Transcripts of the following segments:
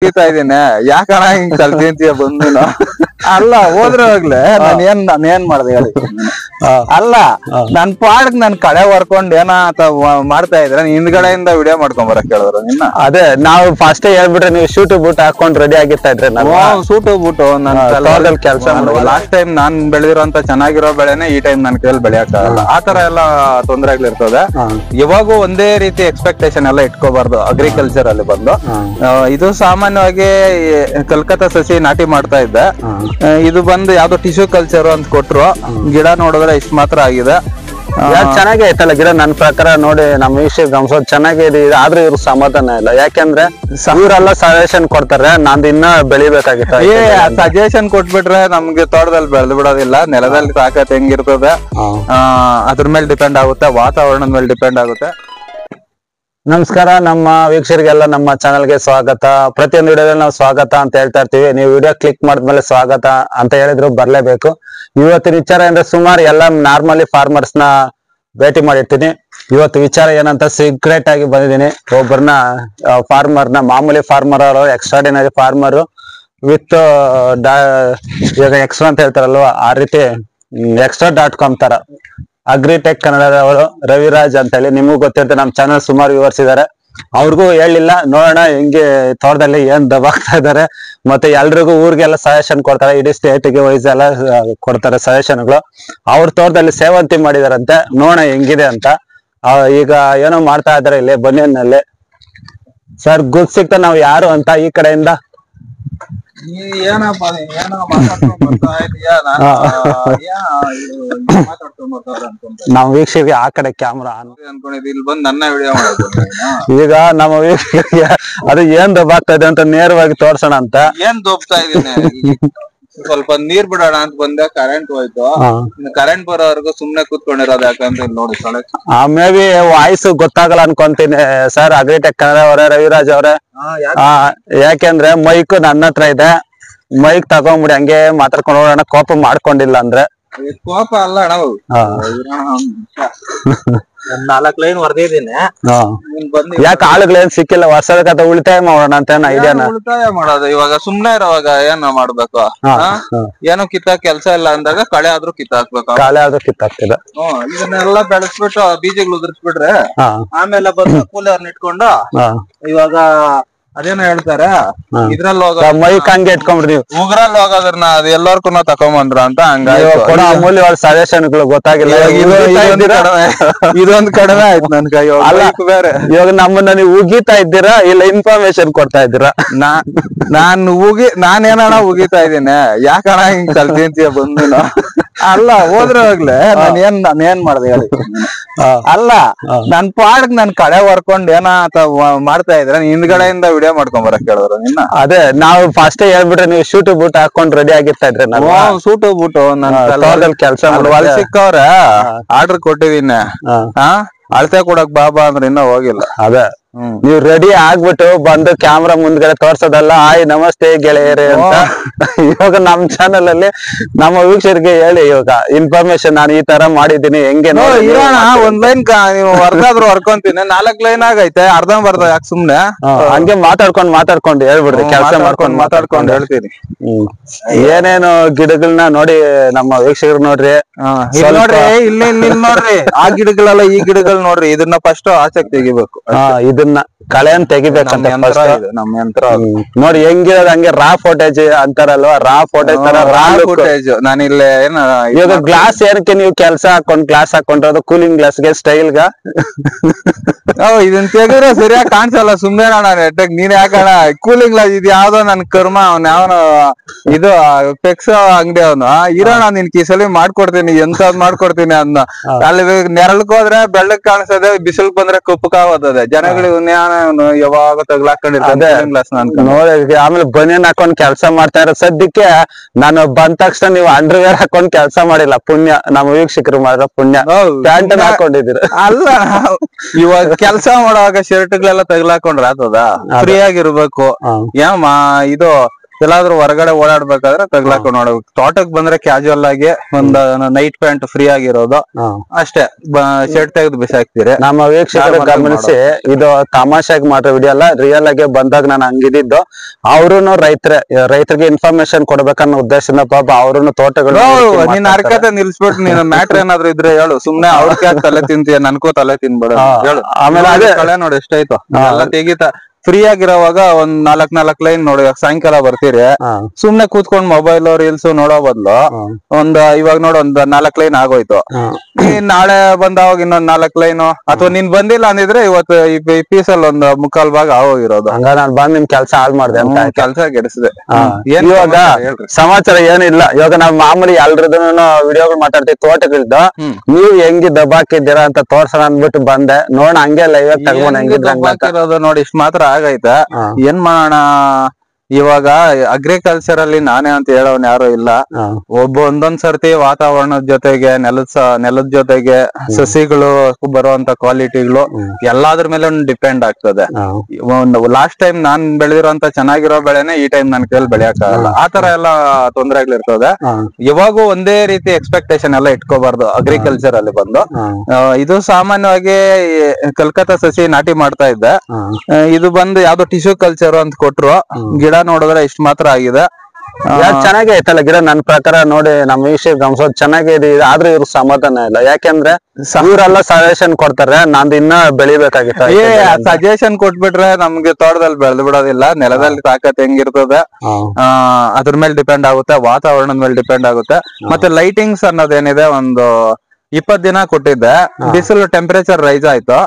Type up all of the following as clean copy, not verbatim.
ಉಗಿತಾ ಇದೀನಿ ಯಾಕಣ ಹಿಂಗ್ ಕಲ್ತಿಂತೀಯ ಬಂದು ಅಲ್ಲ ಹೋದ್ರೆ ಹೋಗ್ಲೆ ನಾನೇನ್ ಮಾಡ್ದೆ ಹೇಳಿ ಅಲ್ಲ ನನ್ ಪಾಡಕ್ ನನ್ ಕಡೆ ಹೊರ್ಕೊಂಡ್ ಏನ ಮಾಡ್ತಾ ಇದ್ರೆ ಹಿಂದ್ಗಡೆಯಿಂದ ವಿಡಿಯೋ ಮಾಡ್ಕೊಂಡ್ ಬರಕ್ ಹೇಳಿದ್ರು ನಿನ್ನ ಅದೇ ನಾವು ಫಸ್ಟ್ ಹೇಳ್ಬಿಟ್ರೆ ನೀವು ಶೂಟ್ ಬೂಟ್ ಹಾಕೊಂಡ್ ರೆಡಿ ಆಗಿರ್ತಾ ಇದ್ರೆ ಸೂಟು ಬೂಟು ನನ್ ಕೆಲಸ ಲಾಸ್ಟ್ ಟೈಮ್ ನಾನ್ ಬೆಳೆದಿರೋಂತ ಚೆನ್ನಾಗಿರೋ ಬೆಳೆನೆ ಈ ಟೈಮ್ ನನ್ ಕೈಯಲ್ಲಿ ಬೆಳೆಯಕ್ಕಾಗಲ್ಲ ಆತರ ಎಲ್ಲ ತೊಂದರೆಗಳಿರ್ತದೆ ಇವಾಗೂ ಒಂದೇ ರೀತಿ ಎಕ್ಸ್ಪೆಕ್ಟೇಷನ್ ಎಲ್ಲ ಇಟ್ಕೋಬಾರ್ದು ಅಗ್ರಿಕಲ್ಚರ್ ಅಲ್ಲಿ ಬಂದು ಇದು ಸಾಮಾನ್ಯವಾಗಿ ಕಲ್ಕತ್ತಾ ಸಸಿ ನಾಟಿ ಮಾಡ್ತಾ ಇದ್ದೆ ಇದು ಬಂದು ಯಾವ್ದೋ ಟಿಶ್ಯೂ ಕಲ್ಚರ್ ಅಂತ ಕೊಟ್ರು ಗಿಡ ನೋಡಿದ್ರೆ ಇಷ್ಟ ಮಾತ್ರ ಆಗಿದೆ ಚೆನ್ನಾಗೇ ಐತಲ್ಲ ಗಿಡ ನನ್ ಪ್ರಕಾರ ನೋಡಿ ನಮ್ಮ ವೀಕ್ಷಕ ಗಮನಿಸೋದು ಚೆನ್ನಾಗೇ ಇದೆ ಆದ್ರೂ ಇವ್ರ ಸಮಾಧಾನ ಇಲ್ಲ ಯಾಕೆಂದ್ರೆ ಇವರೆಲ್ಲ ಸಜೆಷನ್ ಕೊಡ್ತಾರೆ ನಂದು ಇನ್ನ ಬೆಳಿಬೇಕಾಗಿತ್ತು ಸಜೆಷನ್ ಕೊಟ್ಬಿಟ್ರೆ ನಮ್ಗೆ ತೋಟದಲ್ಲಿ ಬೆಳೆದು ಬಿಡೋದಿಲ್ಲ ನೆಲದಲ್ಲಿ ತಾಕತ್ ಹೆಂಗಿರ್ತದೆ ಅದ್ರ ಮೇಲೆ ಡಿಪೆಂಡ್ ಆಗುತ್ತೆ ವಾತಾವರಣದ ಮೇಲೆ ಡಿಪೆಂಡ್ ಆಗುತ್ತೆ ನಮಸ್ಕಾರ ನಮ್ಮ ವೀಕ್ಷಕರಿಗೆಲ್ಲ ನಮ್ಮ ಚಾನೆಲ್ಗೆ ಸ್ವಾಗತ ಪ್ರತಿಯೊಂದು ವಿಡಿಯೋದಲ್ಲಿ ನಾವು ಸ್ವಾಗತ ಅಂತ ಹೇಳ್ತಾ ಇರ್ತೀವಿ ನೀವು ವಿಡಿಯೋ ಕ್ಲಿಕ್ ಮಾಡಿದ್ಮೇಲೆ ಸ್ವಾಗತ ಅಂತ ಹೇಳಿದ್ರು ಬರ್ಲೇಬೇಕು ಇವತ್ತಿನ ವಿಚಾರ ಅಂದ್ರೆ ಸುಮಾರು ಎಲ್ಲ ನಾರ್ಮಲಿ ಫಾರ್ಮರ್ಸ್ ನ ಭೇಟಿ ಮಾಡಿರ್ತೀನಿ ಇವತ್ತು ವಿಚಾರ ಏನಂತ ಸೀಕ್ರೆಟ್ ಆಗಿ ಬಂದಿದ್ದೀನಿ ಒಬ್ಬರನ್ನ ಫಾರ್ಮರ್ನ ಮಾಮೂಲಿ ಫಾರ್ಮರ್ ಅವರು ಎಕ್ಸ್ಟ್ರಾಡಿನರಿ ಫಾರ್ಮರ್ ವಿತ್ ಈಗ ಎಕ್ಸ್ಟ್ರಾ ಅಂತ ಹೇಳ್ತಾರಲ್ವಾ ಆ ರೀತಿ extra.com ತರ ಅಗ್ರಿಟೆಕ್ ಕನ್ನಡದವರು ರವಿರಾಜ್ ಅಂತ ಹೇಳಿ ನಿಮಗೂ ಗೊತ್ತಿರುತ್ತೆ ನಮ್ಮ ಚಾನಲ್ ಸುಮಾರು ವ್ಯೂವರ್ಸ್ ಇದಾರೆ ಅವ್ರಿಗೂ ಹೇಳಿಲ್ಲ ನೋಡೋಣ ಹೆಂಗೆ ತೋಟದಲ್ಲಿ ಏನ್ ದಬಾಕ್ತಾ ಇದಾರೆ ಮತ್ತೆ ಎಲ್ರಿಗೂ ಊರಿಗೆಲ್ಲ ಸಜೆಷನ್ ಕೊಡ್ತಾರೆ ಇಡೀ ಸ್ಟೇಟ್ಗೆ ವೈಸ್ ಎಲ್ಲ ಕೊಡ್ತಾರೆ ಸಜೆಷನ್ಗಳು ಅವ್ರ ತೋಟದಲ್ಲಿ ಸೇವಂತಿ ಮಾಡಿದಾರಂತೆ ನೋಡೋಣ ಹೆಂಗಿದೆ ಅಂತ ಈಗ ಏನೋ ಮಾಡ್ತಾ ಇದಾರೆ ಇಲ್ಲಿ ಬನ್ನಿನಲ್ಲಿ ಸರ್ ಗುಡ್ ಸಿಗ್ತಾ ನಾವು ಯಾರು ಅಂತ ಈ ಕಡೆಯಿಂದ ನಾವು ವೀಕ್ಷಕರಿಗೆ ಆ ಕಡೆ ಕ್ಯಾಮ್ರಾ ಅನ್ಕೊಂಡಿದ್ದೆ ಇಲ್ಲಿ ಬಂದು ನನ್ನ ವಿಡಿಯೋ ಈಗ ನಮ್ಮ ವೀಕ್ಷಕರಿಗೆ ಅದು ಏನ್ ದಬ್ಬಾಗ್ತಾ ಇದೆ ಅಂತ ನೇರವಾಗಿ ತೋರ್ಸೋಣ ಅಂತ ಏನ್ ದೊಬ್ತಾ ಇದೀನಿ ಸ್ವಲ್ಪ ನೀರ್ ಬಿಡೋಣ ಅಂತ ಬಂದೆ ಕರೆಂಟ್ ಹೋಯ್ತು ಕರೆಂಟ್ ಬರೋವರೆಗೂ ಸುಮ್ನೆ ಕೂತ್ಕೊಂಡಿರೋದು ಯಾಕಂತ ನೋಡಿ ಮೇ ಬಿ ವಾಯ್ಸ್ ಗೊತ್ತಾಗಲ್ಲ ಅನ್ಕೊಂತೀನಿ ಸರ್ ಅಗ್ರಿಟೆಕ್ ಕನ್ನಡ ಅವರೇ ರವಿರಾಜ್ ಅವರೇ ಯಾಕೆಂದ್ರೆ ಮೈಕ್ ನನ್ನ ಹತ್ರ ಇದೆ ಮೈಕ್ ತಗೊಂಡ್ಬಿಡಿ ಹಂಗೆ ಮಾತಾಡ್ಕೊಂಡು ಹೋಗೋಣ ಕೋಪ ಮಾಡ್ಕೊಂಡಿಲ್ಲ ಅಂದ್ರೆ ಕೋಪ ಅಲ್ಲ ನಾವು 4 ಲೈನ್ ಹೊರದಿದ್ದೀನಿ ಯಾಕೆ ಆಳುಗಳೇನ್ ಸಿಕ್ಕಿಲ್ಲ ವರ್ಷದ ಕತೆ ಉಳಿತಾಯ ಮಾಡೋಣ ಅಂತ ಐಡಿಯಾನ ಉಳಿತಾಯ ಮಾಡೋದು ಇವಾಗ ಸುಮ್ನೆ ಇರೋವಾಗ ಏನ್ ಮಾಡ್ಬೇಕು ಏನೋ ಕಿತ್ತಾಕ್ ಕೆಲ್ಸ ಇಲ್ಲ ಅಂದಾಗ ಕಳೆ ಆದ್ರೂ ಕಿತ್ತಾಕ್ಬೇಕು ಕಳೆ ಆದ್ರೂ ಕಿತ್ತಾಕ್ತಿದ ಇದನ್ನೆಲ್ಲ ಬೆಳೆಸ್ಬಿಟ್ಟು ಬೀಜಗಳು ಉದುರಿಸ್ಬಿಟ್ರೆ ಆಮೇಲೆ ಬಂದು ಕೂಲರ್ನ ಇಟ್ಕೊಂಡು ಇವಾಗ ಅದೇನೋ ಹೇಳ್ತಾರೆ ಇದ್ರಲ್ಲಿ ಹೋಗ ಮೈಕ್ ಹಂಗೆ ಇಟ್ಕೊಂಡ್ಬಿಡ್ರಿ ನೀವು ಉಗ್ರಲ್ಲಿ ಹೋಗೋದ್ರನ್ನ ಅದು ಎಲ್ಲಾರ್ಗು ತಕೊಂಬಂದ್ರ ಅಂತ ಹಂಗಾಗಿ ಅಮೂಲ್ಯವಾದ ಸಜೆಷನ್ಗಳು ಗೊತ್ತಾಗಿಲ್ಲ ಇದೊಂದು ಕಡಿಮೆ ಆಯ್ತು ನನ್ ಕೈ ಬೇರೆ ಇವಾಗ ನಮ್ಮನ್ನ ನೀವು ಉಗಿತಾ ಇದ್ದೀರಾ ಇಲ್ಲ ಇನ್ಫಾರ್ಮೇಶನ್ ಕೊಡ್ತಾ ಇದ್ದೀರಾ ನಾನೇನಣ ಉಗಿತಾ ಇದ್ದೀನಿ ಯಾಕಣ ಹಿಂಗ್ ಕಲ್ತಿಂತೀಯ ಬಂದು ಅಲ್ಲ ಹೋದ್ರೆ ಹೋಗ್ಲೆ ನಾನೇನ್ ಮಾಡ್ದೆ ಹೇಳಿ ಅಲ್ಲ ನನ್ ಪಾಡಕ್ ನನ್ ಕಡೆ ಹೊರ್ಕೊಂಡ್ ಏನ ಮಾಡ್ತಾ ಇದ್ರೆ ಹಿಂದ್ಗಡೆಯಿಂದ ವಿಡಿಯೋ ಮಾಡ್ಕೊಂಡ್ ಬರಕ್ ಹೇಳಿದ್ರು ನಿನ್ನ ಅದೇ ನಾವು ಫಸ್ಟ್ ಹೇಳ್ಬಿಟ್ರೆ ನೀವು ಶೂಟ್ ಬೂಟ್ ಹಾಕೊಂಡ್ ರೆಡಿ ಆಗಿರ್ತಾ ಇದ್ರೆ ಸೂಟು ಬೂಟು ನನ್ ಕೆಲಸ ಹೊಲ್ ಸಿಕ್ಕವ್ರ ಆರ್ಡರ್ ಕೊಟ್ಟಿದೀನಿ ಅಳತೆ ಕೊಡಕ್ ಬಾಬಾ ಅಂದ್ರೆ ಇನ್ನ ಹೋಗಿಲ್ಲ ಅದೇ ನೀವ್ ರೆಡಿ ಆಗ್ಬಿಟ್ಟು ಬಂದು ಕ್ಯಾಮ್ರಾ ಮುಂದ್ಗಡೆ ತೋರ್ಸೋದಲ್ಲ ಆಯ್ ನಮಸ್ತೆ ಗೆಳೆಯರೇ ಅಂತ ಇವಾಗ ನಮ್ ಚಾನಲ್ ಅಲ್ಲಿ ನಮ್ಮ ವೀಕ್ಷಕರಿಗೆ ಹೇಳಿ ಇವಾಗ ಇನ್ಫಾರ್ಮೇಶನ್ ನಾನು ಈ ತರ ಮಾಡಿದೀನಿ ಹೆಂಗೆ ಇರೋಣ ಒಂದ್ ಲೈನ್ ನೀವು ವರ್ಗಾದ್ರು ವರ್ಕೊಂತೀನಿ 4 ಲೈನ್ ಆಗೈತೆ ಅರ್ಧ ಬರ್ದ ಯಾಕೆ ಸುಮ್ನೆ ಹಂಗೆ ಮಾತಾಡ್ಕೊಂಡು ಹೇಳ್ಬಿಡ್ರಿ ಕೆಲಸ ಮಾತಾಡ್ಕೊಂಡು ಹೇಳ್ತೀನಿ ಏನೇನು ಗಿಡಗಳನ್ನ ನೋಡಿ ನಮ್ಮ ವೀಕ್ಷಕರು ನೋಡ್ರಿ ಇಲ್ಲಿ ನೋಡ್ರಿ ಆ ಗಿಡಗಳೆಲ್ಲ ಈ ಗಿಡಗಳು ನೋಡ್ರಿ ಇದನ್ನ ಫಸ್ಟ್ ಆಚೆಗೆ ತೆಗಿಬೇಕು ಇದನ್ನ ಕಳೆಯನ್ ತೆಗಿಬೇಕಂತ ನಮ್ಮ ಯಂತ್ರ ನೋಡಿ ಹೆಂಗಿರೋದು ಹಂಗೆ ರಾ ಫೋಟೇಜ್ ಅಂತಾರಲ್ವಾ ರಾ ಫೋಟೇಜ್ ತರ ರಾ ಫೋಟೇಜ್ ನಾನಿಲ್ಲೇ ಇವಾಗ ಗ್ಲಾಸ್ ಏನಕ್ಕೆ ನೀವು ಕೆಲಸ ಹಾಕೊಂಡ್ ಗ್ಲಾಸ್ ಹಾಕೊಂಡ್ರದು ಕೂಲಿಂಗ್ ಗ್ಲಾಸ್ಗೆ ಸ್ಟೈಲ್ಗ ಇದನ್ನ ತೆಗೆದ್ರೆ ಸರಿಯಾಗಿ ಕಾಣಿಸಲ್ಲ ಸುಮ್ನೆ ನೆಟ್ಟಗ್ ನೀನ್ ಯಾಕಣ ಕೂಲಿಂಗ್ ಗ್ಲಾಸ್ ಇದು ಯಾವ್ದೋ ನನ್ ಕರ್ಮ ಅವ್ನ ಯಾವನು ಇದು ಪೆಕ್ಸ್ ಅಂಗಡಿ ಅವನು ಇರೋಣ ನಿನ್ ಕಿಸಲಿ ಮಾಡ್ಕೊಡ್ತೀನಿ ಎಂತದ್ ಮಾಡ್ಕೊಡ್ತೀನಿ ಅದನ್ನ ಅಲ್ಲಿ ನೆರಳಕ್ ಹೋದ್ರೆ ಬೆಳ್ಳಕ್ ಕಾಣಿಸ್ತದೆ ಬಿಸಿಲ್ ಬಂದ್ರೆ ಕಪ್ಪುಕಾಗೋತದೆ ಜನಗಳಿಗೆ ಯಾವಾಗ ತಗ್ಲಾಕೊಂಡಿರ್ತಾರೆ ನೋಡಿ ಆಮೇಲೆ ಬನಿಯನ್ ಹಾಕೊಂಡ್ ಕೆಲಸ ಮಾಡ್ತಾ ಇರೋ ಸದ್ಯಕ್ಕೆ ನಾನು ಬಂದ ತಕ್ಷಣ ನೀವು ಅಂಡರ್ವೇರ್ ಹಾಕೊಂಡ್ ಕೆಲಸ ಮಾಡಿಲ್ಲ ಪುಣ್ಯ ನಮ್ಮ ವೀಕ್ಷಕರು ಮಾಡಿರೋ ಪುಣ್ಯ ಪ್ಯಾಂಟ್ ಹಾಕೊಂಡಿದ್ದೀರ ಅಲ್ಲ ಇವಾಗ ಕೆಲಸ ಮಾಡುವಾಗ ಶರ್ಟ್ ಗಳೆಲ್ಲ ತಗ್ಲಾಕೊಂಡ್ರೆ ಆಗ್ತದ ಫ್ರೀ ಆಗಿರ್ಬೇಕು ಇದು ಎಲ್ಲಾದ್ರೂ ಹೊರಗಡೆ ಓಡಾಡ್ಬೇಕಾದ್ರೆ ತಗ್ಲಾಕೊಂಡ್ ನೋಡ್ಬೇಕು. ತೋಟಕ್ ಬಂದ್ರೆ ಕ್ಯಾಶುವಲ್ ಆಗಿ ಒಂದ್ ನೈಟ್ ಪ್ಯಾಂಟ್ ಫ್ರೀ ಆಗಿರೋದು ಅಷ್ಟೇ, ಶರ್ಟ್ ತೆಗೆದು ಬಿಸಾಕ್ತಿರಿ. ನಮ್ಮ ವೀಕ್ಷಕರು ಗಮನಿಸಿ, ಇದು ತಮಾಷೆಗೆ ಮಾಡೋ ವಿಡಿಯೋ ಅಲ್ಲ, ರಿಯಲ್ ಆಗಿ ಬಂದಾಗ ನಾನು ಹಂಗಿದ್ದು. ಅವ್ರುನು ರೈತರಿಗೆ ಇನ್ಫಾರ್ಮೇಶನ್ ಕೊಡ್ಬೇಕನ್ನೋ ಉದ್ದೇಶದಿಂದ ಪಾಪ ಅವ್ರುನು ತೋಟಗಳು ನಿನ್ ಹರ್ಕತೆ ನಿಲ್ಸ್ಬಿಟ್ಟು ನೀನ್ ಮ್ಯಾಟ್ರ್ ಏನಾದ್ರು ಇದ್ರೆ ಹೇಳು, ಸುಮ್ನೆ ಅವ್ರಿಗೆ ತಲೆ ತಿಂತೀಯ, ನನ್ಕೋ ತಲೆ ತಿನ್ಬೇಡ ಹೇಳು. ಆಮೇಲೆ ಅದೇ ಕಳೆ ನೋಡಿ ಎಷ್ಟಾಯ್ತು ಎಲ್ಲ ತೆಗಿತಾ. ಫ್ರೀ ಆಗಿರೋವಾಗ ಒಂದ್ ನಾಲ್ಕ್ ಲೈನ್ ನೋಡಿ, ಸಾಯಂಕಾಲ ಬರ್ತೀರಿ, ಸುಮ್ನೆ ಕೂತ್ಕೊಂಡ್ ಮೊಬೈಲ್ ರೀಲ್ಸ್ ನೋಡೋ ಬದ್ಲು ಇವಾಗ ನೋಡ ಒಂದ್ 4 ಲೈನ್ ಆಗೋಯ್ತು. ನೀನ್ ನಾಳೆ ಬಂದವಾಗ ಇನ್ನೊಂದ್ 4 ಲೈನ್, ಅಥವಾ ನೀನ್ ಬಂದಿಲ್ಲ ಅಂದಿದ್ರೆ ಇವತ್ತು ಈ ಪೀಸಲ್ಲಿ ಒಂದ್ 3/4 ಭಾಗ ಆಗೋಗಿರೋದು. ಹಂಗ ನಾನ್ ಬಂದ್ ನಿಮ್ ಕೆಲ್ಸ ಹಾಳು ಮಾಡ್ದೆ ಅಂತ ಕೆಲ್ಸ ಗೆಡಿಸಿದೆ. ಇವಾಗ ಸಮಾಚಾರ ಏನಿಲ್ಲ. ಇವಾಗ ನಾವ್ ಮಾಮೂಲಿ ಎಲ್ರದ್ದು ವಿಡಿಯೋಗಳು ಮಾತಾಡ್ತೀವಿ ತೋಟಗಳದ್ದು. ನೀವು ಹೆಂಗಿ ದಬ್ಬಾಕಿದ್ದೀರಾ ಅಂತ ತೋರ್ಸೋಣ ಅಂದ್ಬಿಟ್ಟು ಬಂದೆ. ನೋಡ ಹಂಗೆ ಲೈವ್ ಆಗಿ ತಗೊಂಡ್ ಹೆಂಗಿದ್ರು ನೋಡಿ, ಇಷ್ಟ ಮಾತ್ರ ಆಗೈತೆ. ಏನ್ ಮಾಡೋಣ, ಇವಾಗ ಅಗ್ರಿಕಲ್ಚರ್ ಅಲ್ಲಿ ನಾನೇ ಅಂತ ಹೇಳೋನ್ ಯಾರು ಇಲ್ಲ. ಒಂದೊಂದ್ ಸರ್ತಿ ವಾತಾವರಣದ ಜೊತೆಗೆ ನೆಲದ ಜೊತೆಗೆ ಸಸಿಗಳು ಬರುವಂತ ಕ್ವಾಲಿಟಿಗಳು ಎಲ್ಲಾದ್ರ ಮೇಲೆ ಡಿಪೆಂಡ್ ಆಗ್ತದೆ. ಲಾಸ್ಟ್ ಟೈಮ್ ನಾನ್ ಬೆಳೆದಿರೋಂತ ಚೆನ್ನಾಗಿರೋ ಬೆಳೆನೆ ಈ ಟೈಮ್ ನನ್ ಕೈಯಲ್ಲಿ ಬೆಳೆಯಕ್ ಆಗಲ್ಲ. ಆತರ ಎಲ್ಲ ತೊಂದರೆಗಳಿರ್ತದೆ. ಇವಾಗೂ ಒಂದೇ ರೀತಿ ಎಕ್ಸ್ಪೆಕ್ಟೇಷನ್ ಎಲ್ಲ ಇಟ್ಕೋಬಾರ್ದು ಅಗ್ರಿಕಲ್ಚರ್ ಅಲ್ಲಿ ಬಂದು. ಇದು ಸಾಮಾನ್ಯವಾಗಿ ಕಲ್ಕತ್ತಾ ಸಸಿ ನಾಟಿ ಮಾಡ್ತಾ ಇದ್ದೆ. ಇದು ಬಂದು ಯಾವ್ದೋ ಟಿಶ್ಯೂ ಕಲ್ಚರ್ ಅಂತ ಕೊಟ್ರು. ಗಿಡ ನೋಡಿದ್ರೆ ಇಷ್ಟ ಮಾತ್ರ ಆಗಿದೆ. ಚೆನ್ನಾಗೇ ಐತಲ್ಲ ಗಿಡ. ನನ್ ಪ್ರಕಾರ ನೋಡಿ, ನಮ್ಮ ವಿಷಯ ಗಮನಿಸೋದು ಚೆನ್ನಾಗೇ ಇದೆ. ಆದ್ರೂ ಇವ್ರ ಸಮಾಧಾನ ಇಲ್ಲ. ಯಾಕೆಂದ್ರೆ ಇವರೆಲ್ಲ ಸಜೆಷನ್ ಕೊಡ್ತಾರೆ, ನಂದು ಇನ್ನ ಬೆಳಿಬೇಕಾಗಿತ್ತು. ಸಜೆಷನ್ ಕೊಟ್ಬಿಟ್ರೆ ನಮ್ಗೆ ತೋಟದಲ್ಲಿ ಬೆಳೆದು ಬಿಡೋದಿಲ್ಲ. ನೆಲದಲ್ಲಿ ತಾಕತ್ ಹೆಂಗಿರ್ತದೆ ಅದ್ರ ಮೇಲೆ ಡಿಪೆಂಡ್ ಆಗುತ್ತೆ, ವಾತಾವರಣದ ಮೇಲೆ ಡಿಪೆಂಡ್ ಆಗುತ್ತೆ. ಮತ್ತೆ ಲೈಟಿಂಗ್ಸ್ ಅನ್ನೋದೇನಿದೆ, ಒಂದು 20 ದಿನ ಕೊಟ್ಟಿದ್ದೆ. ಬಿಸಿಲು ಟೆಂಪರೇಚರ್ ರೈಸ್ ಆಯ್ತು.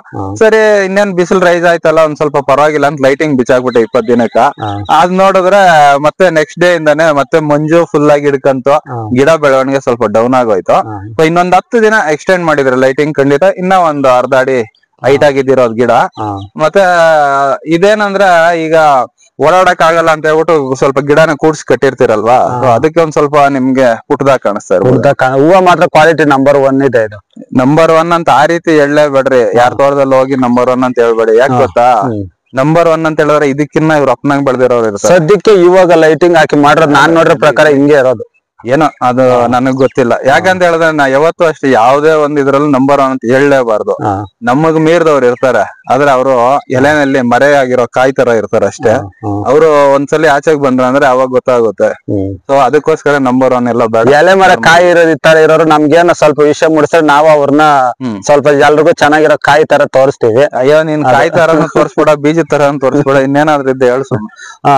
ಸರಿ, ಇನ್ನೇನ್ ಬಿಸಿಲು ರೈಸ್ ಆಯ್ತಲ್ಲ, ಒಂದ್ ಸ್ವಲ್ಪ ಪರವಾಗಿಲ್ಲ ಅಂತ ಲೈಟಿಂಗ್ ಬಿಚ್ಚಾಕ್ಬಿಟ್ಟೆ 20 ದಿನಕ್ಕ. ಅದ್ ನೋಡಿದ್ರೆ ಮತ್ತೆ ನೆಕ್ಸ್ಟ್ ಡೇ ಇಂದಾನೆ ಮತ್ತೆ ಮಂಜು ಫುಲ್ ಆಗಿ ಹಿಡ್ಕಂತು. ಗಿಡ ಬೆಳವಣಿಗೆ ಸ್ವಲ್ಪ ಡೌನ್ ಆಗೋಯ್ತು. ಇನ್ನೊಂದ್ 10 ದಿನ ಎಕ್ಸ್ಟೆಂಡ್ ಮಾಡಿದ್ರೆ ಲೈಟಿಂಗ್ ಖಂಡಿತ ಇನ್ನ ಒಂದ್ ಅರ್ಧ ಅಡಿ ಹೈಟ್ ಆಗಿದ್ದಿರೋದ್ ಗಿಡ. ಮತ್ತೆ ಇದೇನಂದ್ರ ಈಗ ಓಡಾಡಕ್ ಆಗಲ್ಲ ಅಂತ ಹೇಳ್ಬಿಟ್ಟು ಸ್ವಲ್ಪ ಗಿಡನ ಕೂಡ್ಸಿ ಕಟ್ಟಿರ್ತೀರಲ್ವಾ, ಅದಕ್ಕೆ ಒಂದ್ ಸ್ವಲ್ಪ ನಿಮ್ಗೆ ಪುಟ್ಟದಾಗ ಕಾಣಿಸ್ತಾ ಇರ್ಬೋದು. ಹೂವ ಮಾತ್ರ ಕ್ವಾಲಿಟಿ ನಂಬರ್ 1 ಇದೆ. ಇದು ನಂಬರ್ 1 ಅಂತ ಆ ರೀತಿ ಹೇಳಲೇಬೇಡ್ರಿ. ಯಾರ ತೋಟದಲ್ಲಿ ಹೋಗಿ ನಂಬರ್ 1 ಅಂತ ಹೇಳ್ಬೇಡಿ. ಯಾಕೆ ಗೊತ್ತಾ, ನಂಬರ್ 1 ಅಂತ ಹೇಳಿದ್ರೆ ಇದಕ್ಕಿನ್ನ ಇವ್ರು ಅಪ್ಪನಂಗ್ ಬೆಳೆದಿರೋರು ಇರ್ತಾರೆ. ಸದ್ಯಕ್ಕೆ ಇವಾಗ ಲೈಟಿಂಗ್ ಹಾಕಿ ಮಾಡೋದು ನಾನ್ ನೋಡ್ರ ಪ್ರಕಾರ ಹಿಂಗೆ ಇರೋದು. ಏನೋ ಅದು ನನಗ್ ಗೊತ್ತಿಲ್ಲ. ಯಾಕಂತ ಹೇಳಿದ್ರೆ ನಾ ಯಾವತ್ತೂ ಅಷ್ಟೇ ಯಾವುದೇ ಒಂದ್ ಇದ್ರಲ್ಲಿ ನಂಬರ್ 1 ಅಂತ ಹೇಳಲೇಬಾರ್ದು. ನಮಗ್ ಮೀರ್ದವ್ರು ಇರ್ತಾರೆ, ಆದ್ರೆ ಅವರು ಎಲೆನಲ್ಲಿ ಮರೆ ಆಗಿರೋ ಕಾಯಿ ತರ ಇರ್ತಾರೆ ಅಷ್ಟೇ. ಅವರು ಒಂದ್ಸಲಿ ಆಚೆಗೆ ಬಂದ್ರ ಅಂದ್ರೆ ಅವಾಗ ಗೊತ್ತಾಗುತ್ತೆ. ಸೊ ಅದಕ್ಕೋಸ್ಕರ ನಂಬರ್ 1 ಎಲ್ಲ ಬೇಡ. ಎಲೆ ಮರ ಕಾಯಿ ಇರೋದು ತರ ಇರೋರು ನಮ್ಗೇನ ಸ್ವಲ್ಪ ವಿಷಯ ಮುಡಿಸ್ರೆ ನಾವು ಅವ್ರನ್ನ ಸ್ವಲ್ಪ ಎಲ್ರಿಗೂ ಚೆನ್ನಾಗಿರೋ ಕಾಯಿ ತರ ತೋರಿಸ್ತೀವಿ. ಅಯ್ಯೋ, ನೀನ್ ಕಾಯಿ ತರನು ತೋರಿಸ್ಬಿಡ, ಬೀಜ ತರ ತೋರಿಸ್ಬಿಡ, ಇನ್ನೇನಾದ್ರೂ ಇದ್ದ ಹೇಳ್ಸು.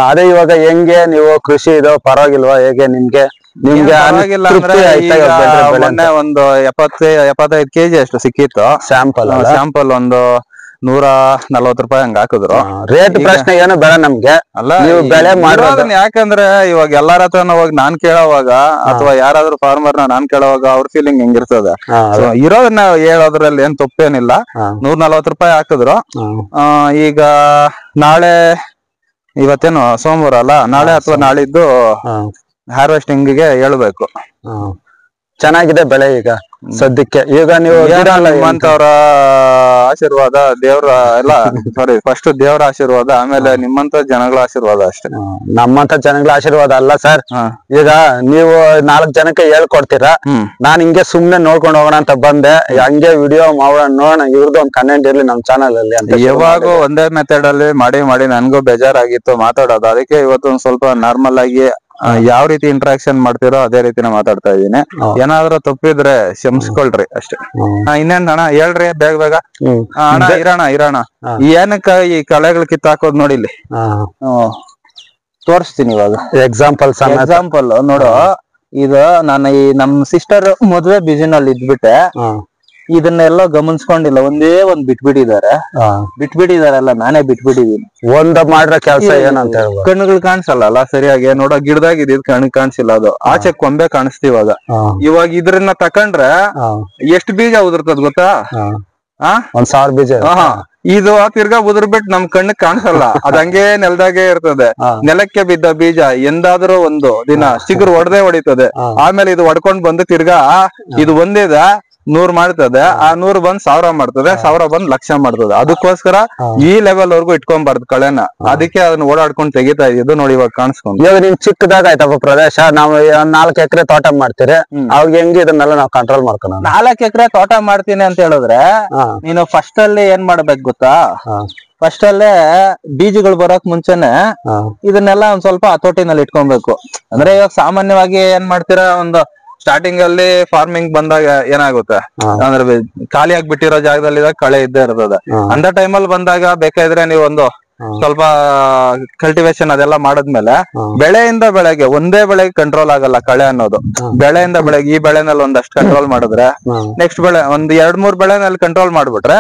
ಅದೇ ಇವಾಗ ಹೆಂಗೆ ನೀವು ಕೃಷಿ ಇದು ಪರವಾಗಿಲ್ವಾ, ಹೇಗೆ ನಿಮ್ಗೆ ಪರವಾಗಿಲ್ಲ ಅಂದ್ರೆ ಮೊನ್ನೆ ಒಂದು 75 ಕೆಜಿ ಅಷ್ಟು ಸಿಕ್ಕಿತ್ತು. ಸ್ಯಾಂಪಲ್ ಒಂದು 140 ರೂಪಾಯಿ ಹಂಗ ಹಾಕಿದ್ರು. ರೇಟ್ ಪ್ರಶ್ನೆ ಏನು ಬೇಡ ನಮ್ಗೆ, ಅಲ್ಲ ನೀವು ಬೆಳೆ ಮಾಡೋದನ್ನ. ಯಾಕಂದ್ರೆ ಇವಾಗ ಎಲ್ಲಾರ ಹತ್ರನ ಹೋಗಿ ನಾನ್ ಕೇಳೋವಾಗ, ಅಥವಾ ಯಾರಾದ್ರೂ ಫಾರ್ಮರ್ ನಾನ್ ಕೇಳೋವಾಗ ಅವ್ರ ಫೀಲಿಂಗ್ ಹೆಂಗಿರ್ತದೆ. ಇರೋದನ್ನ ಹೇಳೋದ್ರಲ್ಲಿ ಏನ್ ತಪ್ಪೇನಿಲ್ಲ. 140 ರೂಪಾಯಿ ಹಾಕಿದ್ರು. ಈಗ ನಾಳೆ, ಇವತ್ತೇನು ಸೋಮವಾರ ಅಲ್ಲ, ನಾಳೆ ಅಥವಾ ನಾಳಿದ್ದು ಹಾರ್ವೆಸ್ಟಿಂಗ್ ಗೆ ಹೇಳ್ಬೇಕು. ಚೆನ್ನಾಗಿದೆ ಬೆಳೆ ಈಗ ಸದ್ಯಕ್ಕೆ. ಈಗ ನೀವು ನಿಮ್ಮಂತವ್ರ ಆಶೀರ್ವಾದ, ದೇವ್ರ ಎಲ್ಲ ಸಾರಿ ಫಸ್ಟ್ ದೇವ್ರ ಆಶೀರ್ವಾದ, ಆಮೇಲೆ ನಿಮ್ಮಂತ ಜನಗಳ ಆಶೀರ್ವಾದ ಅಷ್ಟೇ. ನಮ್ಮಂತ ಜನಗಳ ಆಶೀರ್ವಾದ ಅಲ್ಲ ಸರ್. ಈಗ ನೀವು 4 ಜನಕ್ಕೆ ಹೇಳ್ಕೊಡ್ತೀರಾ, ನಾನ್ ಹಿಂಗೆ ಸುಮ್ನೆ ನೋಡ್ಕೊಂಡು ಹೋಗೋಣ ಅಂತ ಬಂದೆ. ಹಂಗೆ ವಿಡಿಯೋ ಮಾಡೋಣ, ನೋಡೋಣ ಇವ್ರದ್ದು ಒಂದ್ ಕಂಟೆಂಟ್ ಇರ್ಲಿ ನಮ್ ಚಾನಲ್ ಅಲ್ಲಿ ಅಂತ. ಯಾವಾಗೂ ಒಂದೇ ಮೆಥಡ್ ಅಲ್ಲಿ ಮಾಡಿ ನನ್ಗೂ ಬೇಜಾರಾಗಿತ್ತು ಮಾತಾಡೋದು. ಅದಕ್ಕೆ ಇವತ್ತು ಒಂದ್ ಸ್ವಲ್ಪ ನಾರ್ಮಲ್ ಆಗಿ ಯಾವ ರೀತಿ ಇಂಟ್ರಾಕ್ಷನ್ ಮಾಡ್ತಿರೋ ಅದೇ ರೀತಿನ ಮಾತಾಡ್ತಾ ಇದೀನಿ. ಏನಾದ್ರೂ ತಪ್ಪಿದ್ರೆ ಕ್ಷಮಿಸ್ಕೊಳ್ರಿ ಅಷ್ಟೇ. ಇನ್ನೇನ್ ಅಣ್ಣ ಹೇಳ್ರಿ ಬೇಗ. ಅಣ್ಣ ಇರೋಣ ಏನಕ್ಕ ಈ ಕಳೆಗಳು ಕಿತ್ತಾಕೋದ್ ನೋಡಿ ಇಲ್ಲಿ ತೋರಿಸ್ತೀನಿ ಇವಾಗ. ಎಕ್ಸಾಂಪಲ್ ನೋಡು, ಇದು ನಾನು ಈ ನಮ್ ಸಿಸ್ಟರ್ ಮದ್ವೆ ಬಿಸಿನಲ್ಲಿ ಇದ್ಬಿಟ್ಟೆ. ಇದನ್ನೆಲ್ಲ ಗಮನಿಸ್ಕೊಂಡಿಲ್ಲ, ಒಂದೇ ಒಂದ್ ಬಿಟ್ಬಿಟ್ಟಿದಾರಲ್ಲ, ನಾನೇ ಬಿಟ್ಬಿಟ್ಟಿದೀನಿ. ಒಂದ್ ಮಾಡ್ರ ಕೆಲ್ಸ ಏನಂತ ಕಣ್ಣುಗಳು ಕಾಣಿಸಲ್ಲ ಸರಿಯಾಗಿ. ನೋಡೋ ಗಿಡದಾಗ ಇದ್ ಕಣ್ಣಿಗೆ ಕಾಣಿಸಿಲ್ಲ, ಅದು ಆಚೆ ಕೊಂಬೆ ಕಾಣಿಸ್ತಿವಾಗ. ಇವಾಗ ಇದ್ರನ್ನ ತಕೊಂಡ್ರೆ ಎಷ್ಟ್ ಬೀಜ ಉದುರ್ತದ ಗೊತ್ತಾ? 1000 ಬೀಜ. ಇದು ತಿರ್ಗಾ ಉದುರ್ಬಿಟ್ಟು ನಮ್ ಕಣ್ಣಿಗೆ ಕಾಣಿಸಲ್ಲ, ಅದ್ ಹಂಗೆ ನೆಲದಾಗೆ ಇರ್ತದೆ. ನೆಲಕ್ಕೆ ಬಿದ್ದ ಬೀಜ ಎಂದಾದ್ರೂ ಒಂದು ದಿನ ಚಿಗುರು ಹೊಡೆದೇ ಹೊಡಿತದೆ. ಆಮೇಲೆ ಇದು ಹೊಡ್ಕೊಂಡ್ ಬಂದು ತಿರ್ಗಾ ಇದು ಒಂದೇದ 100 ಮಾಡ್ತದೆ, ಆ 100 ಬಂದ್ 1000 ಮಾಡ್ತದೆ, 1000 ಬಂದ್ 1,00,000 ಮಾಡ್ತದೆ. ಅದಕ್ಕೋಸ್ಕರ ಈ ಲೆವೆಲ್ ವರ್ಗು ಇಟ್ಕೊಂಬಾರ್ದು ಕಳೆನ. ಅದಕ್ಕೆ ಅದನ್ನ ಓಡಾಡ್ಕೊಂಡು ತೆಗಿತಾ ಇದ್ದು ನೋಡಿ ಇವಾಗ ಕಾಣಿಸ್ಕೊಂಡು. ಇವಾಗ ನಿಮ್ ಚಿಕ್ಕದಾಗ ಆಯ್ತಪ್ಪ ಪ್ರದೇಶ, ನಾವು 4 ಎಕರೆ ತೋಟ ಮಾಡ್ತೀರಿ, ಅವಾಗ ಹೆಂಗೆ ಇದನ್ನೆಲ್ಲ ನಾವು ಕಂಟ್ರೋಲ್ ಮಾಡ್ಕೊಂಡು? 4 ಎಕರೆ ತೋಟ ಮಾಡ್ತೀನಿ ಅಂತ ಹೇಳಿದ್ರೆ ನೀನು ಫಸ್ಟ್ ಅಲ್ಲಿ ಏನ್ ಮಾಡ್ಬೇಕು ಗೊತ್ತಾ? ಫಸ್ಟ್ ಅಲ್ಲೇ ಬೀಜಗಳು ಬರೋಕ್ ಮುಂಚೆನೆ ಇದನ್ನೆಲ್ಲ ಒಂದ್ ಸ್ವಲ್ಪ ಹತೋಟಿನಲ್ಲಿ ಇಟ್ಕೊಬೇಕು. ಅಂದ್ರೆ ಇವಾಗ ಸಾಮಾನ್ಯವಾಗಿ ಏನ್ ಮಾಡ್ತೀರಾ, ಒಂದು ಸ್ಟಾರ್ಟಿಂಗ್ ಅಲ್ಲಿ ಫಾರ್ಮಿಂಗ್ ಬಂದಾಗ ಏನಾಗುತ್ತೆ ಅಂದ್ರೆ ಖಾಲಿ ಆಗ್ಬಿಟ್ಟಿರೋ ಜಾಗದಲ್ಲಿ ಕಳೆ ಇದ್ದೇ ಇರ್ತದೆ. ಅಂತ ಟೈಮಲ್ಲಿ ಬಂದಾಗ ಬೇಕಾದ್ರೆ ನೀವು ಒಂದು ಸ್ವಲ್ಪ ಕಲ್ಟಿವೇಶನ್ ಅದೆಲ್ಲ ಮಾಡದ್ಮೇಲೆ ಬೆಳೆಯಿಂದ ಬೆಳೆಗೆ ಒಂದೇ ಬೆಳೆಗೆ ಕಂಟ್ರೋಲ್ ಆಗಲ್ಲ ಕಳೆ ಅನ್ನೋದು. ಬೆಳೆಯಿಂದ ಬೆಳೆಗೆ ಈ ಬೆಳೆನಲ್ಲಿ ಒಂದಷ್ಟು ಕಂಟ್ರೋಲ್ ಮಾಡಿದ್ರೆ ನೆಕ್ಸ್ಟ್ ಬೆಳೆ ಒಂದ್ 2-3 ಬೆಳೆನಲ್ಲಿ ಕಂಟ್ರೋಲ್ ಮಾಡ್ಬಿಟ್ರೆ